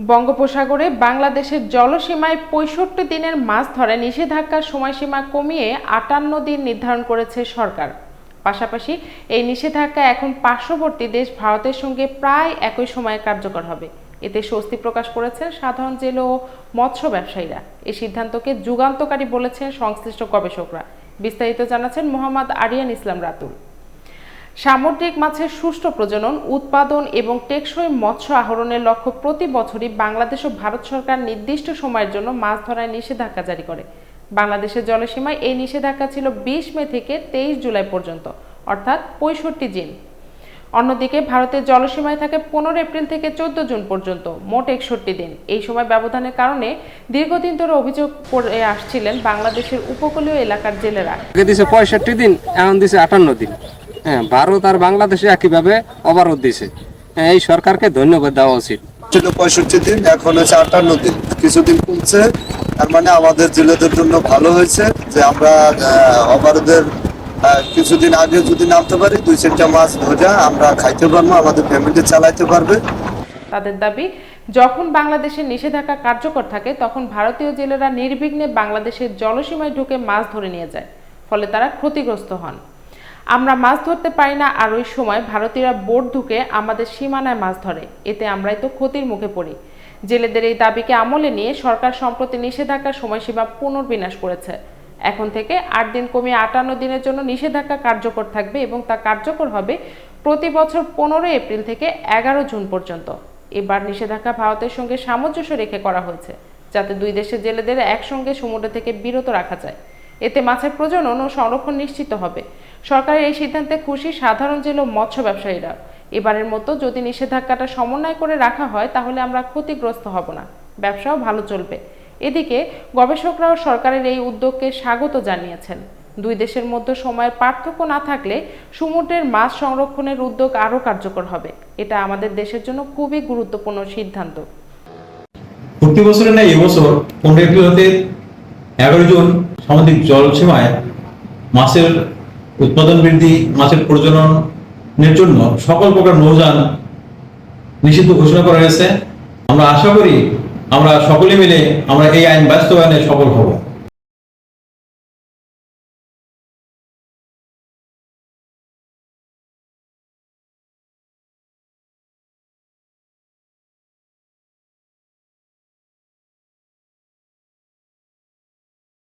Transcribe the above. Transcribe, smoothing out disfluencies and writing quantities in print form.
বঙ্গোপসাগরে বাংলাদেশের জলসীমায় ৬৫ দিনের মাছ ধরে নিষেধাজ্ঞার সময়সীমা কমিয়ে ৫৮ দিন নির্ধারণ করেছে সরকার। পাশাপাশি এই নিষেধাজ্ঞা এখন পার্শ্ববর্তী দেশ ভারতের সঙ্গে প্রায় একই সময়ে কার্যকর হবে। এতে স্বস্তি প্রকাশ করেছেন সাধারণ জেলে ও মৎস্য ব্যবসায়ীরা। এই সিদ্ধান্তকে যুগান্তকারী বলেছেন সংশ্লিষ্ট গবেষকরা। বিস্তারিত জানাচ্ছেন মোহাম্মদ আরিয়ান ইসলাম রাতুল। সামুদ্রিক মাছের সুষ্ঠু প্রজনন, উৎপাদন এবং টেকসই মৎস্য আহরণের লক্ষ্য প্রতি বছরই বাংলাদেশ ও ভারত সরকার নির্দিষ্ট সময়ের জন্য মাছ ধরার নিষেধাজ্ঞা জারি করে। বাংলাদেশের জলসীমায় এই নিষেধাজ্ঞা ছিল ২০ মে থেকে ২৩ জুলাই পর্যন্ত, অর্থাৎ ৬৫ দিন। অন্যদিকে ভারতের জলসীমায় থাকে ১৫ এপ্রিল থেকে ১৪ জুন পর্যন্ত, মোট ৬১ দিন। এই সময় ব্যবধানের কারণে দীর্ঘদিন ধরে অভিযোগ করে আসছিলেন বাংলাদেশের উপকূলীয় এলাকার জেলেরা। ৬৫ দিন, এখন দিছে ৫৮ দিন। হ্যাঁ, ভারত আর বাংলাদেশে একইভাবে অবরোধ দিছে। এই সরকারকে ধন্যবাদ দেওয়া উচিত। ছিল ৬৫ দিন, এখন হচ্ছে ৫৮ দিন, কিছুদিন কমছে। তার মানে আমাদের জেলেদের জন্য ভালো হয়েছে যে আমরা অবরোধের কিছুদিন আগে যদি নামতে পারি, ২-৪টা মাছ ধরে আমরা খাইতে পারবো, আমাদের ফ্যামিলি চালাইতে পারবে। তাদের দাবি, যখন বাংলাদেশের নিষেধাজ্ঞা কার্যকর থাকে তখন ভারতীয় জেলেরা নির্বিঘ্নে বাংলাদেশের জলসীমায় ঢুকে মাছ ধরে নিয়ে যায়, ফলে তারা ক্ষতিগ্রস্ত হন। আমরা মাছ ধরতে পারি না, আর ওই সময় ভারতীয়রা বোট ঢুকে আমাদের সীমানায় মাছ ধরে। এতে আমরাই তো ক্ষতির মুখে পড়ি। জেলেদের এই দাবিকে আমলে নিয়ে সরকার সম্প্রতি নিষেধাজ্ঞার সময়সীমা পুনর্বিন্যাস করেছে। এখন থেকে ৮ দিন কমিয়ে ৫৮ দিনের জন্য নিষেধাজ্ঞা কার্যকর থাকবে এবং তা কার্যকর হবে প্রতি বছর ১৫ এপ্রিল থেকে ১১ জুন পর্যন্ত। এবার নিষেধাজ্ঞা ভারতের সঙ্গে সামঞ্জস্য রেখে করা হয়েছে, যাতে দুই দেশের জেলেদের একসঙ্গে সমুদ্র থেকে বিরত রাখা যায়। এতে মাছের প্রজনন ও সংরক্ষণ নিশ্চিত হবে। সরকারের এই সিদ্ধান্তে খুশি সাধারণ জেলে ও মৎস্য ব্যবসায়ীরা। এবারের মতো যদি নিষেধাজ্ঞাটা সমন্বয় করে রাখা হয় তাহলে আমরা ক্ষতিগ্রস্ত হব না, ব্যবসাও ভালো চলবে। এদিকে গবেষকরাও সরকারের এই উদ্যোগকে স্বাগত জানিয়েছেন। দুই দেশের মধ্যে সময়ের পার্থক্য না থাকলে সমুদ্রের মাছ সংরক্ষণের উদ্যোগ আরও কার্যকর হবে। এটা আমাদের দেশের জন্য খুবই গুরুত্বপূর্ণ সিদ্ধান্ত। প্রতি বছরের ন্যায় এবছর 15 এপ্রিল হতে 11 জুন সামুদ্রিক জলসীমায় মাছের উৎপাদন বৃদ্ধি, মাছের প্রজননের জন্য সকল প্রকার নৌযান নিষিদ্ধ ঘোষণা করা হয়েছে। আমরা আশা করি আমরা সকলে মিলে আমরা এই আইন বাস্তবায়নে সফল হব।